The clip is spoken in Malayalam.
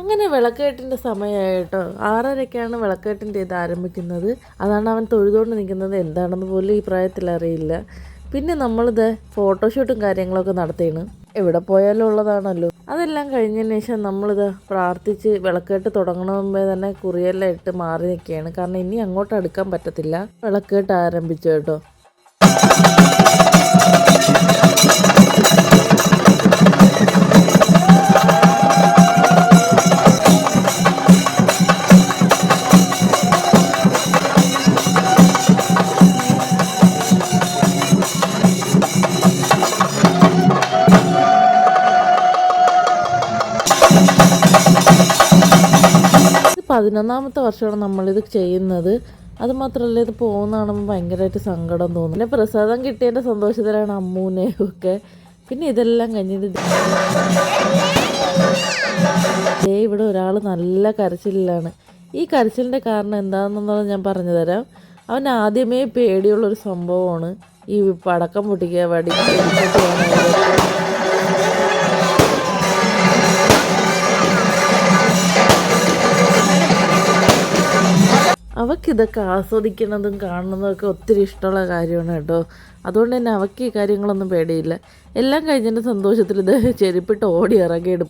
അങ്ങനെ വിളക്കേട്ടിൻ്റെ സമയമായിട്ടോ 6:30-ക്കാണ് വിളക്കേട്ടിൻ്റെ ഇത് ആരംഭിക്കുന്നത്. അതാണ് അവൻ തൊഴുതുകൊണ്ട് നിൽക്കുന്നത്. എന്താണെന്ന് പോലും ഈ പ്രായത്തിൽ അറിയില്ല. പിന്നെ നമ്മളിത് ഫോട്ടോഷൂട്ടും കാര്യങ്ങളൊക്കെ നടത്തിയാണ്. എവിടെ പോയാലും ഉള്ളതാണല്ലോ. അതെല്ലാം കഴിഞ്ഞതിന് ശേഷം നമ്മളിത് പ്രാർത്ഥിച്ച് വിളക്കേട്ട് തുടങ്ങണമെന്നേ തന്നെ കുറിയെല്ലാം ഇട്ട് മാറി നിൽക്കുകയാണ്. കാരണം ഇനി അങ്ങോട്ട് അടുക്കാൻ പറ്റത്തില്ല. വിളക്കേട്ട് ആരംഭിച്ചു കേട്ടോ. 11ാമത്തെ വർഷമാണ് നമ്മളിത് ചെയ്യുന്നത്. അതുമാത്രമല്ല ഇത് പോകുന്ന കാണുമ്പോൾ ഭയങ്കരമായിട്ട് സങ്കടം തോന്നും. പിന്നെ പ്രസാദം കിട്ടിയതിൻ്റെ സന്തോഷത്തിലാണ് അമ്മൂനെയും ഒക്കെ. പിന്നെ ഇതെല്ലാം കഴിഞ്ഞിട്ട് ഇവിടെ ഒരാൾ നല്ല കരച്ചിലാണ്. ഈ കരച്ചിലിൻ്റെ കാരണം എന്താണെന്നുള്ളത് ഞാൻ പറഞ്ഞു തരാം. അവൻ ആദ്യമേ പേടിയുള്ളൊരു സംഭവമാണ് ഈ പടക്കം പൊട്ടിക്കുക, അവൾക്കിതൊക്കെ ആസ്വദിക്കുന്നതും കാണുന്നതൊക്കെ ഒത്തിരി ഇഷ്ടമുള്ള കാര്യമാണ് കേട്ടോ. അതുകൊണ്ട് തന്നെ അവൾക്ക് ഈ കാര്യങ്ങളൊന്നും പേടിയില്ല. എല്ലാം കഴിഞ്ഞതിൻ്റെ സന്തോഷത്തിൽ ഇത് ചെരുപ്പിട്ട് ഓടി ഇറങ്ങിയെടുക്കും.